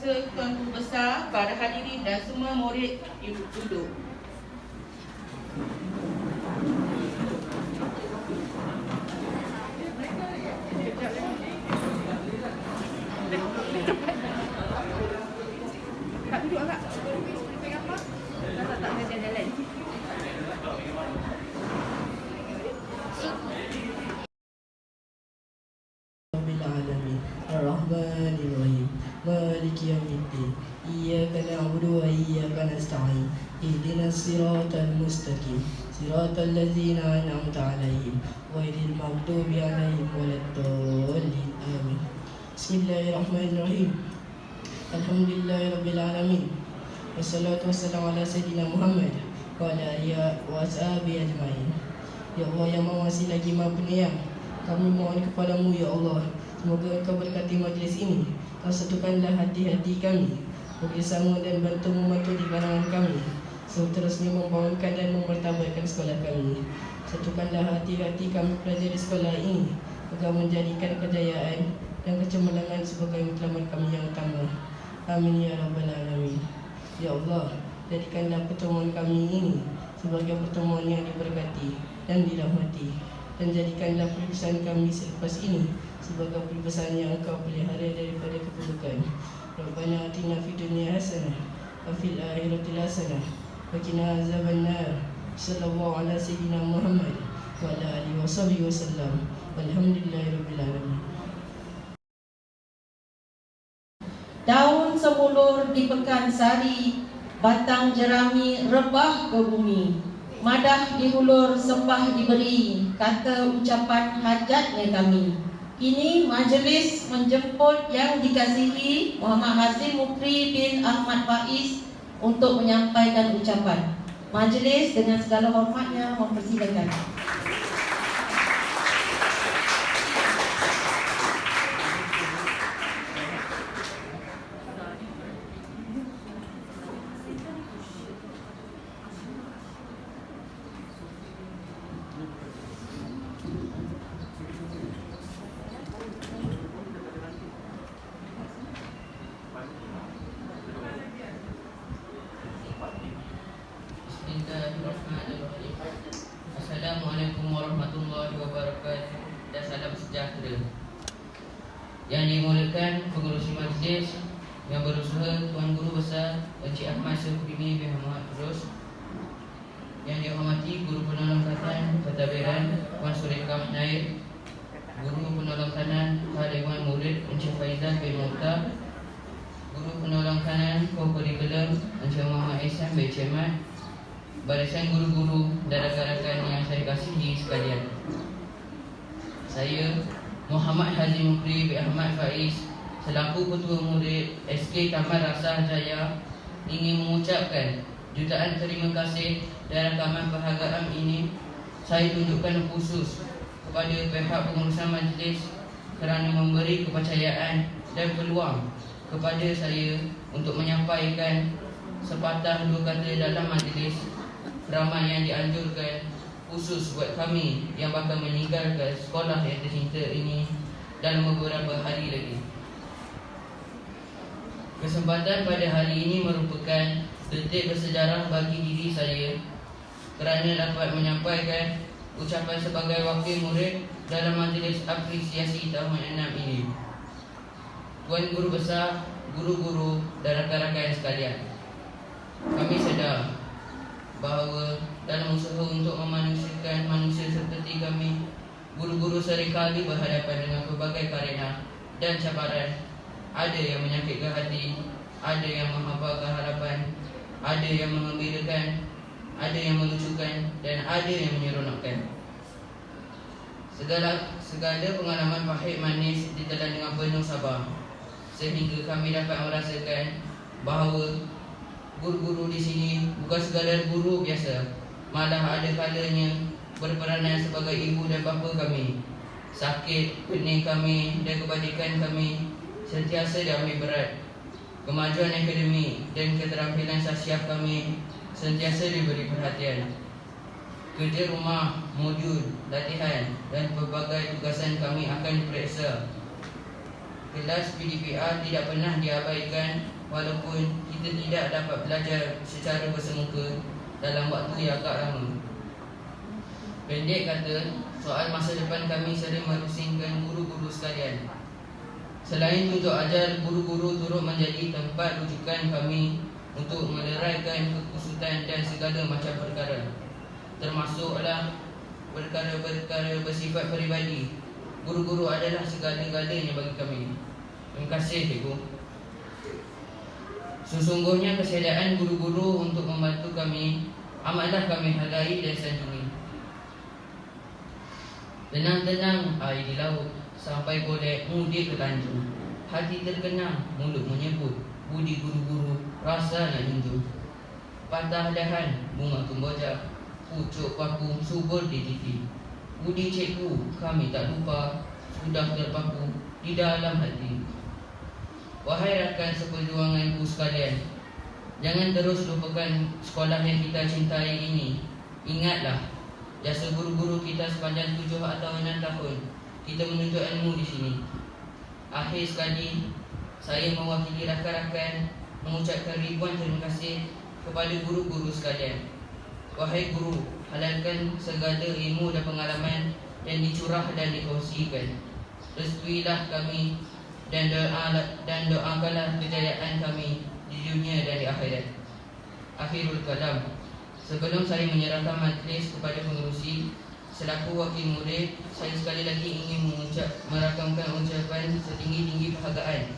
Kuasa Tuan Guru Besar, para hadirin dan semua murid duduk. Tak duduk agak. Pegang apa? Tak ada jalan. Alamin Ar-Rahmanir Rahim Maliki Yawmiddin Iyyaka na'budu wa iyyaka nasta'in Ihdinas siratal mustaqim Siratal ladzina an'amta 'alaihim ghairil maghdubi 'alaihim waladdallin. Amin. Bismillahirrahmanirrahim. Alhamdulillahirabbil alamin. Wassalatu wassalamu ala sayyidina Muhammad wa ala alihi wa ashabihi ajmain. Ya Allah yang Maha Asih lagi Maha Penyayang, kami mohon kepadamu ya Allah, semoga Engkau berkati majlis ini. Kau satukanlah hati-hati kami, bekerjasama dan bantu-membantu di kalangan kami, seterusnya membangunkan dan memertabatkan sekolah kami. Satukanlah hati-hati kami pelajar di sekolah ini, agar menjadikan kejayaan dan kecemerlangan sebagai matlamat kami yang utama. Amin ya rabbal alamin. Ya Allah, jadikanlah pertemuan kami ini sebagai pertemuan yang diberkati dan dirahmati, dan jadikanlah perpisahan kami selepas ini sebagai perpisahan yang Engkau pelihara daripada keburukan. Rabbana atina fid dunya hasanah wa fil akhirati hasanah wa qina azabannar. Sallallahu ala sayyidina Muhammad wa ala alihi wasallam. Walhamdulillahirabbil alamin. Daun semulur di Pekansari, batang jerami rebah ke bumi. Madah dihulur, sembah diberi, kata ucapan hajatnya kami. Kini majlis menjemput yang dikasihi Muhammad Hazim Mukri bin Ahmad Faiz untuk menyampaikan ucapan. Majlis dengan segala hormatnya mempersilakan. Assalamualaikum warahmatullahi wabarakatuh dan salam sejahtera. Yang dimuliakan pengerusi majlis, yang berusaha Tuan Guru Besar Encik Ahmad Syafrimi bin Muhammad Terus, yang dihormati Guru Penolong Kanan Pentadbiran Puan Surekah Naib, Guru Penolong Kanan Hadiwan Murid Encik Faizal bin Muhtar, Guru Penolong Kanan Kurikulum Encik Muhammad Ihsan bin Chairman, barisan guru-guru dan rakan-rakan yang saya kasihi sekalian. Saya Muhammad Hazim Mukri bin Ahmad Faiz selaku Ketua Murid SK Taman Rasah Jaya ingin mengucapkan jutaan terima kasih dan rakaman penghargaan ini saya tunjukkan khusus kepada pihak pengurusan majlis kerana memberi kepercayaan dan peluang kepada saya untuk menyampaikan sepatah dua kata dalam majlis ramai yang dianjurkan khusus buat kami yang bakal meninggalkan sekolah yang tercinta ini dalam beberapa hari lagi. Kesempatan pada hari ini merupakan detik bersejarah bagi diri saya kerana dapat menyampaikan ucapan sebagai wakil murid dalam majlis apresiasi tahun 6 ini. Tuan Guru Besar, guru-guru dan rakan-rakan sekalian, kami sedar bahawa dalam usaha untuk memanusiakan manusia seperti kami, guru-guru seringkali berhadapan dengan pelbagai karena dan cabaran. Ada yang menyakitkan hati, ada yang menghamparkan harapan, ada yang mengembirakan, ada yang melucukan, dan ada yang menyeronokkan. Segala pengalaman pahit manis ditelan dengan penuh sabar, sehingga kami dapat merasakan bahawa guru-guru di sini bukan sekadar guru biasa, malah ada kalanya berperanan sebagai ibu dan bapa kami. Sakit, pening kami dan kebajikan kami sentiasa diambil berat. Kemajuan akademik dan keterampilan sasiaf kami sentiasa diberi perhatian. Kerja rumah, modul, latihan dan pelbagai tugasan kami akan diperiksa. Kelas PDPR tidak pernah diabaikan walaupun kita tidak dapat belajar secara bersemuka dalam waktu yang agak lama. Pendek kata, soal masa depan kami sering merusingkan guru-guru sekalian. Selain tunjuk ajar, guru-guru turut menjadi tempat rujukan kami untuk meleraikan kekusutan dan segala macam perkara, termasuklah perkara-perkara bersifat peribadi. Guru-guru adalah segala-galanya bagi kami. Terima kasih, Cikgu. Sesungguhnya kesediaan guru-guru untuk membantu kami amatlah kami hargai dan sanjungi. Tenang-tenang air di laut, sampai boleh mudik ke tanjung. Hati terkenang, mulut menyebut, budi guru-guru, rasa nak junjung. Patah dahan, bunga kemboja, pucuk paku, subur di titi. Budi cikgu, kami tak lupa, sudah terpaku di dalam hati. Wahai rakan seperjuanganku sekalian, jangan terus lupakan sekolah yang kita cintai ini. Ingatlah, jasa guru-guru kita sepanjang 7 atau 6 tahun kita menuntut ilmu di sini. Akhir sekali, saya mewakili rakan-rakan mengucapkan ribuan terima kasih kepada guru-guru sekalian. Wahai guru, halalkan segala ilmu dan pengalaman yang dicurah dan dikongsikan. Restuilah kami dan doakanlah kejayaan kami di dunia dan di akhirat. Akhirul kalam. Sebelum saya menyerahkan majlis kepada pengerusi, selaku wakil murid, saya sekali lagi ingin merakamkan ucapan setinggi-tinggi penghargaan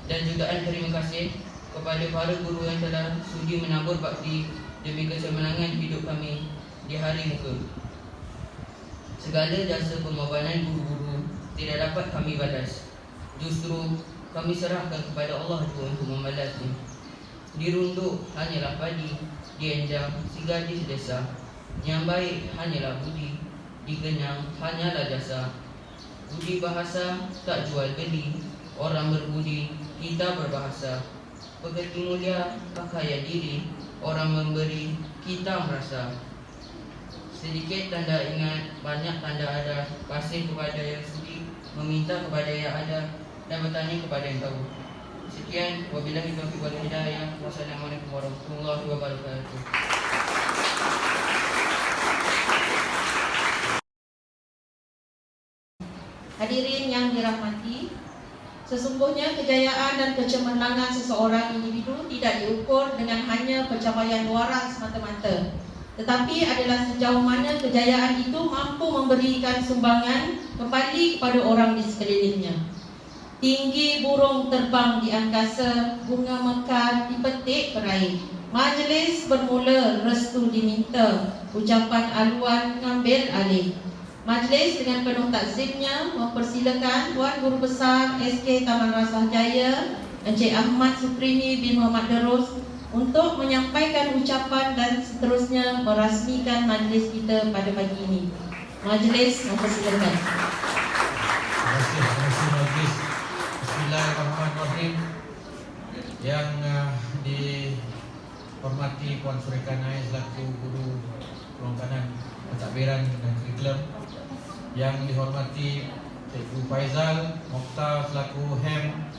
dan jutaan terima kasih kepada para guru yang telah sudi menabur bakti demi kesemenangan hidup kami di hari muka. Segala jasa pengorbanan guru-guru tidak dapat kami balas. Justru kami serahkan kepada Allah juga untuk membalasnya. Dirunduk hanyalah padi, dienjang si gadis desa. Yang baik hanyalah budi, digenyang hanyalah jasa. Budi bahasa tak jual beli, orang berbudi kita berbahasa. Pekerti mulia pakaian diri, orang memberi kita merasa. Sedikit tanda ingat, banyak tanda ada. Kasih kepada yang sudi, meminta kepada yang ada, dan bertanya kepada yang tahu. Sekian, wabillahi taufiq wal hidayah. Wassalamualaikum warahmatullahi wabarakatuh. Hadirin yang dirahmati, sesungguhnya kejayaan dan kecemerlangan seseorang individu tidak diukur dengan hanya pencapaian luaran semata-mata, tetapi adalah sejauh mana kejayaan itu mampu memberikan sumbangan kembali kepada orang di sekelilingnya. Tinggi burung terbang di angkasa, bunga mekar dipetik peraih. Majlis bermula, restu diminta, ucapan aluan ngambil alih. Majlis dengan penuh takzimnya mempersilakan Tuan Guru Besar SK Taman Rasah Jaya Encik Ahmad Suprimi bin Muhammad Darus untuk menyampaikan ucapan dan seterusnya merasmikan majlis kita pada pagi ini. Majlis mempersilakan. Terima kasih majlis. Bismillahirrahmanirrahim. Yang dihormati Puan Surekanai selaku Guru Perongkanan Pentadbiran dan Kurikulum, yang dihormati Cikgu Faizal Mokhtar selaku HEM,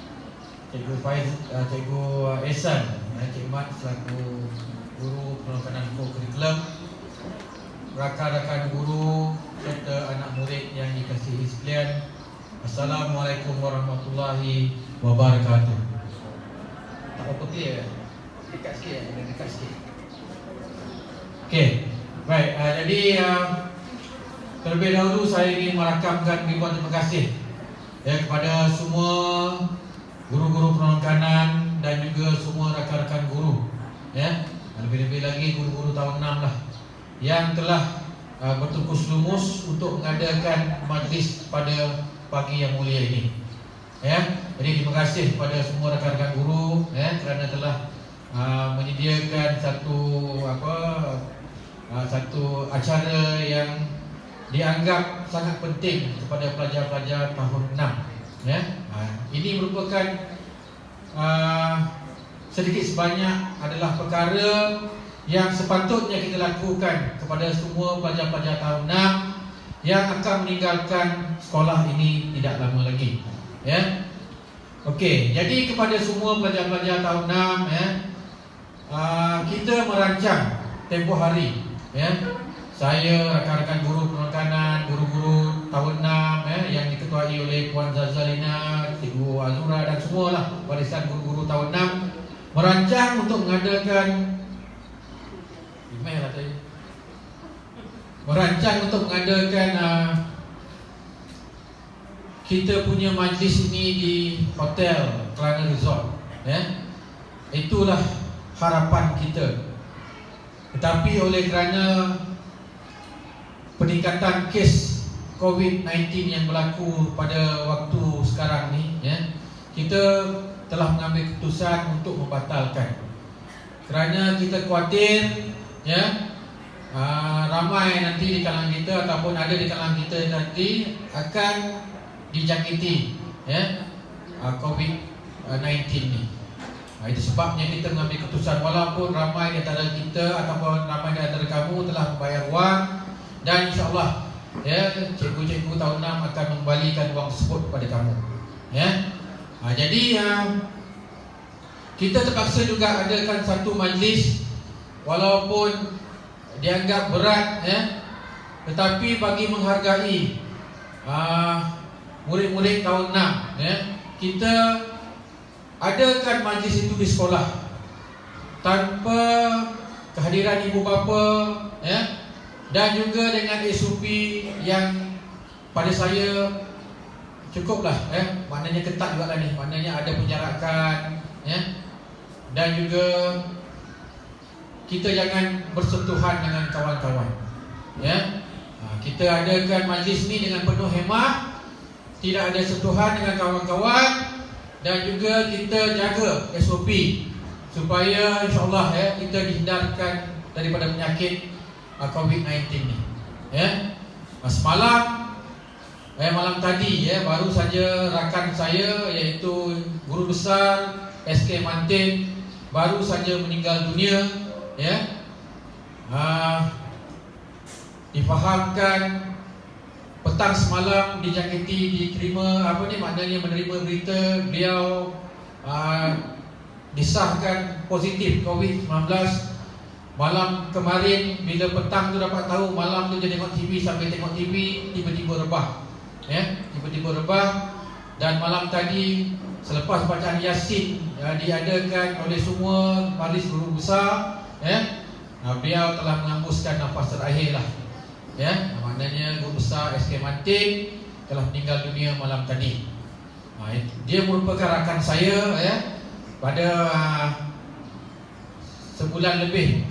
Cikgu Ehsan dan Cik Mat selaku Guru Perongkanan Kurikulum, rakan-rakan guru serta anak murid yang dikasihi sekalian, Assalamualaikum warahmatullahi wabarakatuh. Tak apa clear? Dekat sikit, dekat sikit. Okey, baik. Jadi terlebih dahulu saya ingin merakamkan ribuan terima kasih kepada semua guru-guru perongkanan dan juga semua rakan-rakan guru, lebih-lebih lagi guru-guru tahun 6 lah, yang telah bertungkus lumus untuk mengadakan majlis pada pagi yang mulia ini. Jadi terima kasih kepada semua rakan-rakan guru kerana telah menyediakan satu acara yang dianggap sangat penting kepada pelajar-pelajar tahun 6. Ini merupakan sedikit sebanyak adalah perkara yang sepatutnya kita lakukan kepada semua pelajar-pelajar tahun 6 yang akan meninggalkan sekolah ini tidak lama lagi. Okey, jadi kepada semua pelajar-pelajar tahun 6 kita merancang tempoh hari Saya, rakan-rakan guru penekanan, guru-guru tahun 6 yang diketuai oleh Puan Zazalina, Cikgu Azura dan semualah barisan guru-guru tahun 6 merancang untuk mengadakan kita punya majlis ini di hotel Kelana Resort. Itulah harapan kita. Tetapi oleh kerana peningkatan kes COVID-19 yang berlaku pada waktu sekarang ni, kita telah mengambil keputusan untuk membatalkan. Kerana kita khawatir ramai nanti di kalangan kita ataupun ada di kalangan kita nanti akan dijangkiti COVID-19 ni. Itu sebabnya kita mengambil keputusan, walaupun ramai di antara kita ataupun ramai di antara kamu telah membayar wang, dan insyaAllah cikgu-cikgu tahun 6 akan mengembalikan wang tersebut kepada kamu. Jadi kita terpaksa juga adakan satu majlis, walaupun dianggap berat, tetapi bagi menghargai murid-murid tahun 6, kita adakan majlis itu di sekolah tanpa kehadiran ibu bapa, dan juga dengan SOP yang pada saya cukuplah, maknanya ketat juga lah ni, maknanya ada penjarakan, dan juga kita jangan bersentuhan dengan kawan-kawan. Kita adakan majlis ni dengan penuh hemah, tidak ada sentuhan dengan kawan-kawan, dan juga kita jaga SOP supaya insyaAllah kita dihindarkan daripada penyakit COVID-19 ni. Semalam malam tadi baru saja rakan saya iaitu Guru Besar SK Mantin baru saja meninggal dunia. Difahamkan petang semalam dijangkiti, diterima maknanya menerima berita beliau disahkan positif COVID-19. Malam kemarin bila petang tu dapat tahu, malam tu dia tengok TV, sampai tengok TV tiba-tiba rebah. Tiba-tiba rebah. Dan malam tadi selepas bacaan Yasin diadakan oleh semua majlis guru besar, beliau telah menghembuskan nafas terakhir lah. Maknanya Guru Besar SK Mantin telah meninggal dunia malam tadi. Dia merupakan rakan saya pada sebulan lebih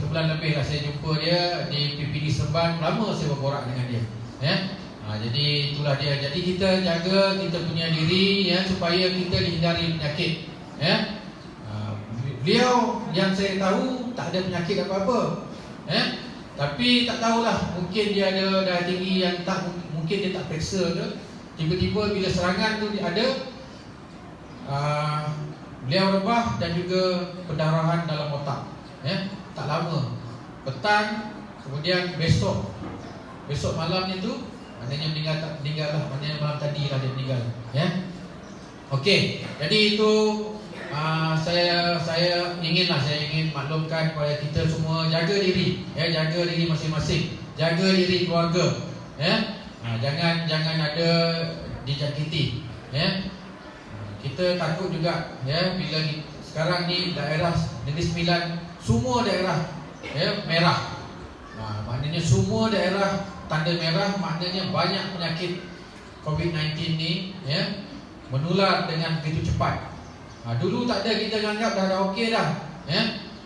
lah saya jumpa dia di PPD Serban. Lama saya berborak dengan dia. Jadi itulah dia. Jadi kita jaga kita punya diri supaya kita dihindari penyakit. Beliau yang saya tahu tak ada penyakit apa-apa. Tapi tak tahulah, mungkin dia ada darah tinggi yang mungkin dia tak periksa ke. Tiba-tiba bila serangan tu ada, beliau rebah dan juga pendarahan dalam otak. Tak lama, petang, kemudian besok malamnya tu maknanya meninggal lah, maknanya malam tadi lah dia meninggal. Okey, jadi itu saya ingin maklumkan kepada kita semua, jaga diri, jaga diri masing-masing, jaga diri keluarga, jangan ada dijangkiti. Kita takut juga bila sekarang ni daerah Negeri Sembilan, semua daerah merah. Maknanya semua daerah tanda merah, maknanya banyak penyakit COVID-19 ni menular dengan begitu cepat. Dulu tak ada, kita anggap dah okey dah.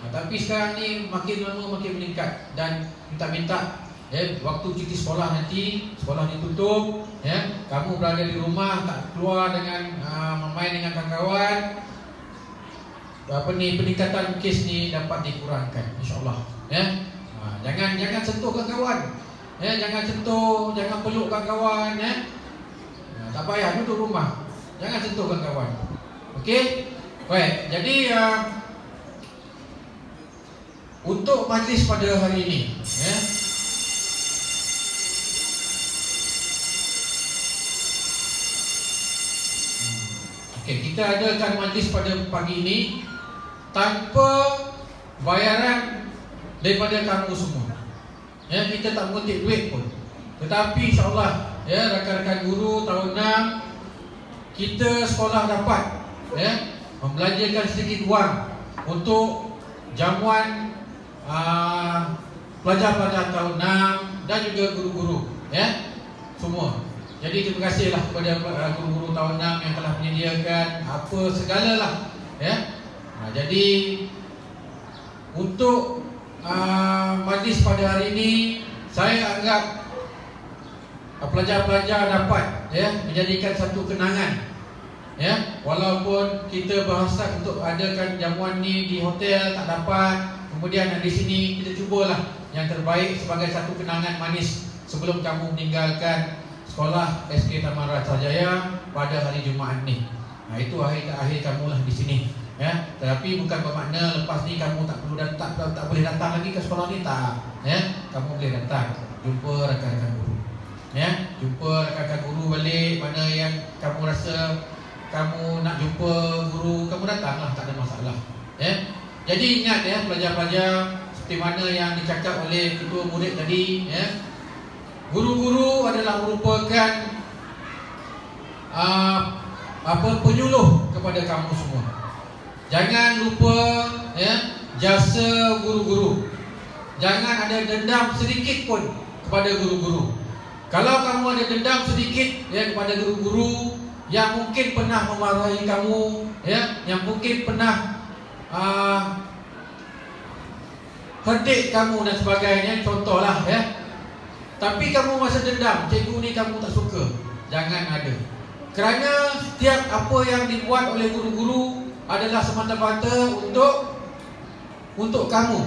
Tapi sekarang ni makin lama makin meningkat. Dan minta waktu cuti sekolah nanti, sekolah ditutup, kamu berada di rumah, tak keluar dengan main dengan kawan-kawan, peningkatan kes ni dapat dikurangkan insya-Allah. Jangan sentuh kawan-kawan. Jangan sentuh, jangan peluk kawan-kawan. Tak payah duduk rumah. Jangan sentuh kawan-kawan. Okey? Baik, jadi untuk majlis pada hari ini, Okey, kita adakan majlis pada pagi ini tanpa bayaran daripada kamu semua. Ya, kita tak mengutip duit pun. Tetapi insya-Allah ya, rakan-rakan guru tahun 6 kita sekolah dapat ya membelanjakan sedikit wang untuk jamuan pelajar-pelajar tahun 6 dan juga guru-guru ya semua. Jadi terima kasihlah kepada guru-guru tahun 6 yang telah menyediakan apa segalalah ya. Jadi untuk majlis pada hari ini saya anggap pelajar-pelajar dapat ya menjadikan satu kenangan ya, walaupun kita berhasrat untuk adakan jamuan ni di hotel tak dapat, kemudian di sini kita cubalah yang terbaik sebagai satu kenangan manis sebelum kamu meninggalkan sekolah SK Taman Rasajaya pada hari Jumaat ni. Nah, itu akhir kamulah di sini ya. Tetapi bukan bermakna lepas ni kamu tak perlu datang, tak boleh datang lagi ke sekolah ni, tak ya. Kamu boleh datang jumpa rakan-rakan guru ya, jumpa rakan-rakan guru balik. Mana yang kamu rasa kamu nak jumpa guru, kamu datanglah, tak ada masalah ya. Jadi ingat ya pelajar-pelajar, seperti mana yang dicakap oleh ketua murid tadi ya, guru-guru adalah merupakan penyuluh kepada kamu semua. Jangan lupa ya jasa guru-guru. Jangan ada dendam sedikit pun kepada guru-guru. Kalau kamu ada dendam sedikit ya kepada guru-guru yang mungkin pernah memarahi kamu ya, yang mungkin pernah herdik kamu dan sebagainya, contohlah ya. Tapi kamu masa dendam, cikgu ni kamu tak suka, jangan ada. Kerana setiap apa yang dibuat oleh guru-guru adalah semata-mata untuk kamu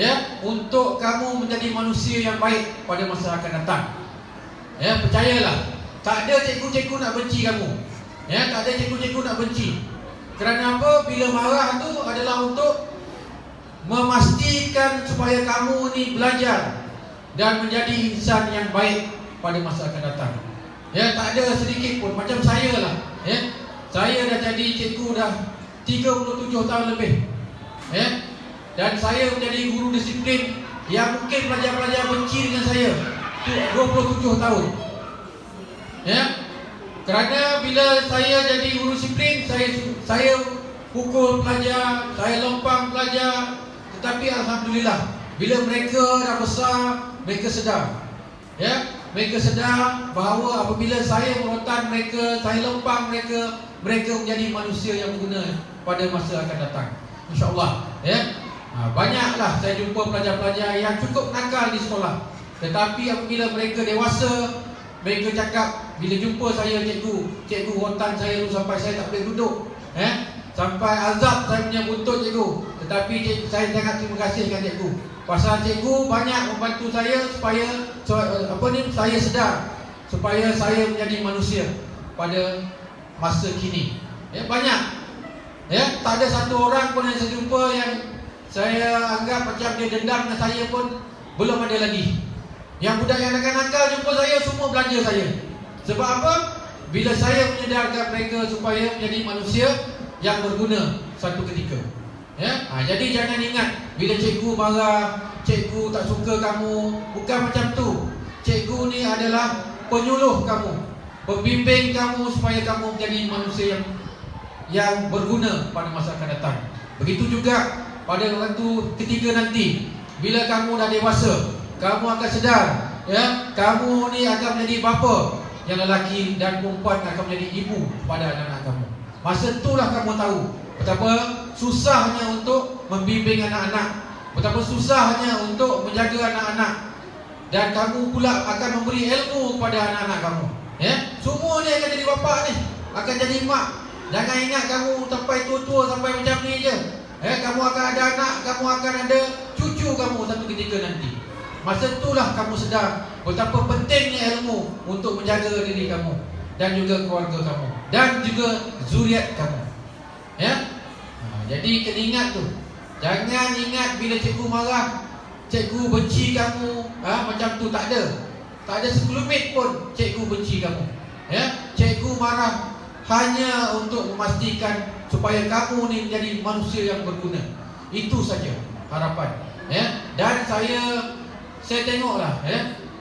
ya, untuk kamu menjadi manusia yang baik pada masa akan datang. Ya, percayalah, tak ada cikgu-cikgu nak benci kamu. Ya, tak ada cikgu-cikgu nak benci. Kerana apa? Bila marah tu adalah untuk memastikan supaya kamu ni belajar dan menjadi insan yang baik pada masa akan datang. Ya, tak ada sedikit pun. Macam saya lah ya. Saya dah jadi cikgu dah 37 tahun lebih ya. Dan saya menjadi guru disiplin yang mungkin pelajar-pelajar benci dengan saya 27 tahun ya. Kerana bila saya jadi guru disiplin, saya pukul pelajar, saya lempang pelajar. Tetapi alhamdulillah, bila mereka dah besar, mereka sedar ya, mereka sedar bahawa apabila saya merotan mereka, saya lempang mereka, mereka menjadi manusia yang berguna pada masa akan datang, insya-Allah ya. Banyaklah saya jumpa pelajar-pelajar yang cukup nakal di sekolah, tetapi apabila mereka dewasa, mereka cakap, bila jumpa saya, cikgu rotan saya tu sampai saya tak boleh duduk sampai azab saya punya buntut cikgu. Tetapi saya sangat terima kasih dengan cikgu, pasal cikgu banyak membantu saya supaya saya sedar, supaya saya menjadi manusia pada masa kini ya. Banyak ya, tak ada satu orang pun yang saya jumpa yang saya anggap macam dia dendam dengan saya pun belum ada lagi. Yang budak yang nakal-nakal jumpa saya, semua belanja saya. Sebab apa? Bila saya menyedarkan mereka supaya menjadi manusia yang berguna satu ketika ya. Jadi jangan ingat bila cikgu marah, cikgu tak suka kamu, bukan macam tu. Cikgu ni adalah penyuluh kamu, pembimbing kamu supaya kamu menjadi manusia yang berguna pada masa akan datang. Begitu juga pada waktu ketiga nanti, bila kamu dah dewasa, kamu akan sedar ya, kamu ni akan menjadi bapa yang lelaki dan perempuan akan menjadi ibu pada anak-anak kamu. Masa itulah kamu tahu betapa susahnya untuk membimbing anak-anak, betapa susahnya untuk menjaga anak-anak, dan kamu pula akan memberi ilmu kepada anak-anak kamu ya. Semua ni akan jadi bapa ni, akan jadi mak. Jangan ingat kamu sampai tua-tua sampai macam ni je ya. Kamu akan ada anak, kamu akan ada cucu kamu satu ketika nanti. Masa itulah kamu sedar betapa pentingnya ilmu untuk menjaga diri kamu dan juga keluarga kamu dan juga zuriat kamu ya. Jadi kena ingat tu. Jangan ingat bila cikgu marah, cikgu benci kamu macam tu, tak ada. Tak ada sekelumit pun cikgu benci kamu ya. Cikgu marah, hanya untuk memastikan supaya kamu ni menjadi manusia yang berguna. Itu saja harapan. Dan saya tengoklah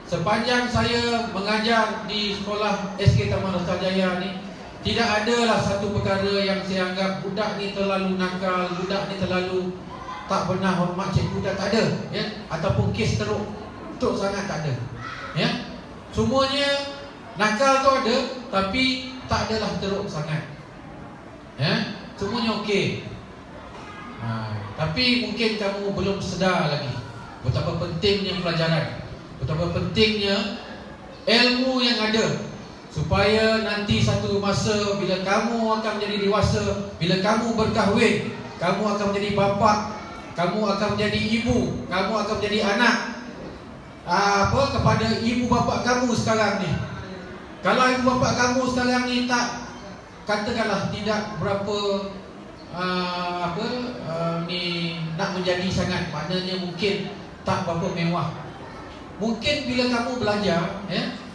sepanjang saya mengajar di sekolah SK Taman Nostalgia ni, tidak adalah satu perkara yang saya anggap budak ni terlalu nakal, budak ni terlalu tak pernah hormat cikgu, tak ada ataupun kes teruk sangat tak ada. Semuanya nakal tu ada, tapi tak adalah teruk sangat. Semuanya okey. Tapi mungkin kamu belum sedar lagi betapa pentingnya pelajaran, betapa pentingnya ilmu yang ada, supaya nanti satu masa bila kamu akan menjadi dewasa, bila kamu berkahwin, kamu akan menjadi bapa, kamu akan menjadi ibu, kamu akan menjadi anak kepada ibu bapa kamu sekarang ni. Kalau ibu bapa kamu sekarang ni tak, katakanlah tidak berapa nak menjadi sangat, maknanya mungkin tak berapa mewah. Mungkin bila kamu belajar,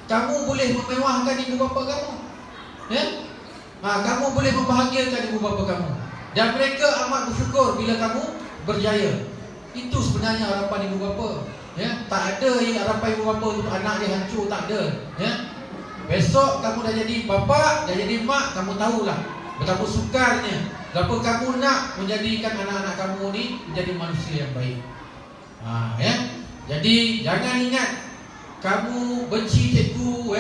kamu boleh memewahkan ibu bapa kamu. Kamu boleh membahagiakan ibu bapa kamu, dan mereka amat bersyukur bila kamu berjaya. Itu sebenarnya harapan ibu bapa. Tak ada yang harapan ibu bapa untuk anak dia hancur, tak ada. Besok kamu dah jadi bapa, dah jadi mak, kamu tahulah betapa sukarnya, betapa kamu nak menjadikan anak-anak kamu ni menjadi manusia yang baik. Jadi jangan ingat kamu benci cikgu,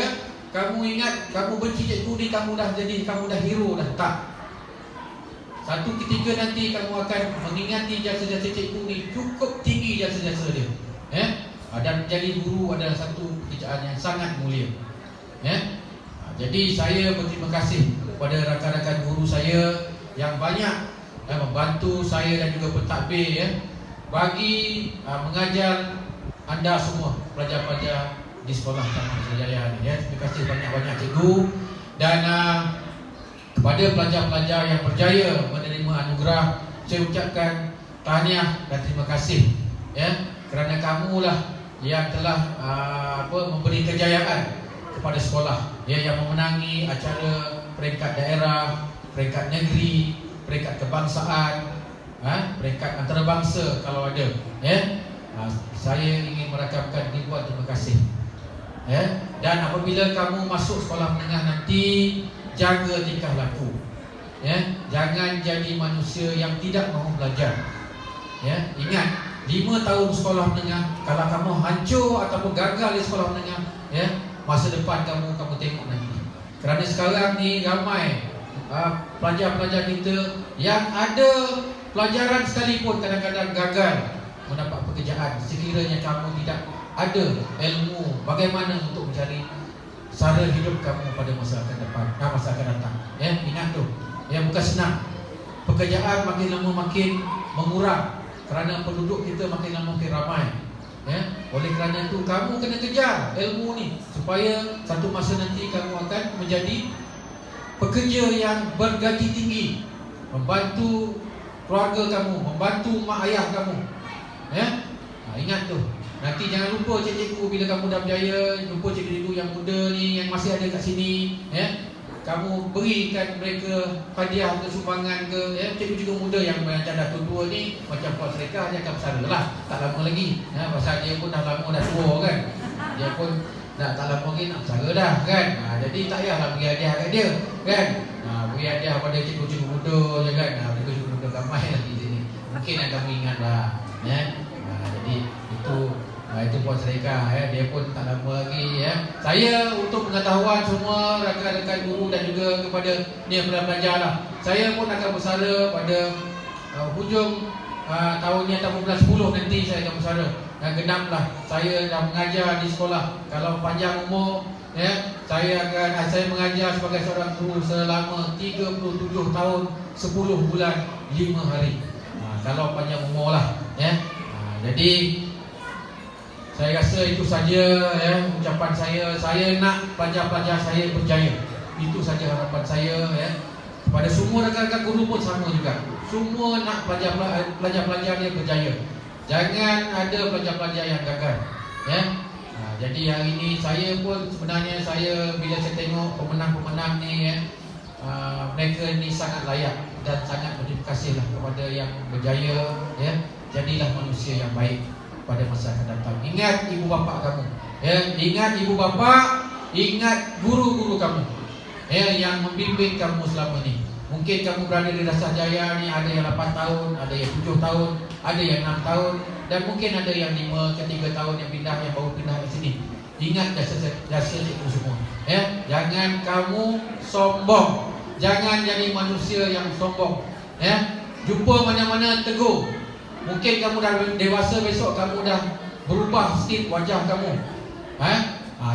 kamu ingat kamu benci cikgu ni kamu dah hero dah. Tak. Satu ketika nanti kamu akan mengingati jasa-jasa cikgu ni, cukup tinggi jasa-jasa dia. Dan menjadi guru adalah satu pekerjaan yang sangat mulia. Jadi saya berterima kasih kepada rakan-rakan guru saya yang banyak membantu saya dan juga pentadbir bagi mengajar anda semua pelajar-pelajar di sekolah Taman Nostalgia ni. Terima kasih banyak-banyak cikgu, dan kepada pelajar-pelajar yang berjaya menerima anugerah, saya ucapkan tahniah dan terima kasih kerana kamulah yang telah memberi kejayaan kepada sekolah, yang memenangi acara peringkat daerah, peringkat negeri, peringkat kebangsaan, peringkat antarabangsa kalau ada. Saya ingin merakamkan ribuan terima kasih. Dan apabila kamu masuk sekolah menengah nanti, jaga tingkah laku. Jangan jadi manusia yang tidak mahu belajar. Ingat, 5 tahun sekolah menengah, kalau kamu hancur ataupun gagal di sekolah menengah, masa depan kamu tengok nanti. Kerana sekarang ni ramai pelajar-pelajar kita yang ada pelajaran sekalipun kadang-kadang gagal mendapat pekerjaan, sekiranya kamu tidak ada ilmu bagaimana untuk mencari sara hidup kamu pada masa akan datang. Ingat tu, bukan senang. Pekerjaan makin lama makin mengurang kerana penduduk kita makin lama makin ramai. Oleh kerana itu kamu kena kejar ilmu ni, supaya satu masa nanti kamu akan menjadi pekerja yang bergaji tinggi, membantu keluarga kamu, membantu mak ayah kamu. Ingat tu. Nanti jangan lupa cikgu bila kamu dah berjaya, lupa cikgu yang muda ni yang masih ada kat sini, kamu berikan mereka hadiah ke sumbangan ke. Cikgu-cikgu muda yang macam dah tua-tua ni, macam Puan Serika, dia akan bersara lah, tak lama lagi. Pasal dia pun dah lama dah tua kan, dia pun dah tak lama lagi nak bersara dah kan. Jadi tak payahlah beri hadiah kat dia kan. Beri hadiah pada cikgu-cikgu muda je kan. Cikgu-cikgu muda ramai lagi sini, mungkin anda ingat lah. Jadi itu Puan Serika, dia pun tak lama lagi. Saya untuk pengetahuan semua rakan-rakan guru dan juga kepada ni yang pelajar lah, saya pun akan bersara pada hujung tahun ni atau bulan 10 nanti saya akan bersara. Dan genaplah saya dah mengajar di sekolah. Kalau panjang umur, saya mengajar sebagai seorang guru selama 37 tahun 10 bulan 5 hari. Kalau panjang umur lah. Jadi saya rasa itu saja ucapan saya. Saya nak pelajar-pelajar saya berjaya. Itu saja harapan saya. Kepada semua rakan-rakan guru pun sama juga. Semua nak pelajar-pelajar dia berjaya. Jangan ada pelajar-pelajar yang gagal. Jadi hari ini saya pun sebenarnya bila saya tengok pemenang-pemenang ni, mereka ini sangat layak dan sangat berterima kasihlah kepada yang berjaya, ya. Jadilah manusia yang baik pada masa akan datang. Ingat ibu bapa kamu, ya. Ingat ibu bapa, ingat guru-guru kamu, ya, yang membimbing kamu selama ini. Mungkin kamu berada di Dasar Jaya ni, ada yang 8 tahun, ada yang 7 tahun, ada yang 6 tahun, dan mungkin ada yang 5 ke 3 tahun yang pindah, yang baru pindah ke sini. Ingat jasa itu semua, ya. Jangan kamu sombong, jangan jadi manusia yang sombong, ya. Jumpa mana-mana tegur. Mungkin kamu dah dewasa, besok kamu dah berubah sikit wajah kamu,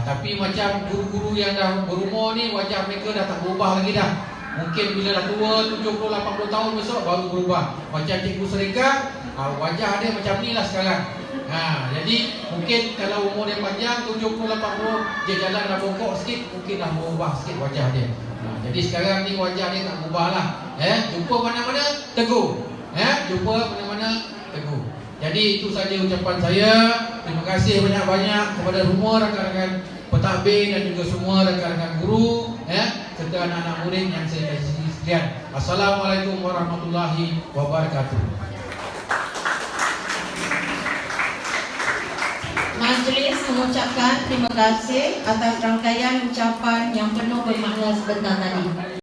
tapi macam guru-guru yang dah berumur ni, wajah mereka dah tak berubah lagi dah. Mungkin bila dah tua 70-80 tahun besok baru berubah. Macam Cikgu Serika, wajah dia macam ni lah sekarang. Jadi mungkin kalau umur dia panjang 70-80, dia jalan dah bongkok sikit, mungkin dah berubah sikit wajah dia. Jadi sekarang ni wajah dia tak berubah lah. Jumpa mana-mana tegur, jumpa mana-mana tegur. Jadi itu saja ucapan saya. Terima kasih banyak-banyak kepada semua rakan-rakan pentadbir dan juga semua rakan-rakan guru, serta anak-anak murid yang saya kasih sekalian. Assalamualaikum warahmatullahi wabarakatuh. Majlis mengucapkan terima kasih atas rangkaian ucapan yang penuh bermakna sebentar tadi.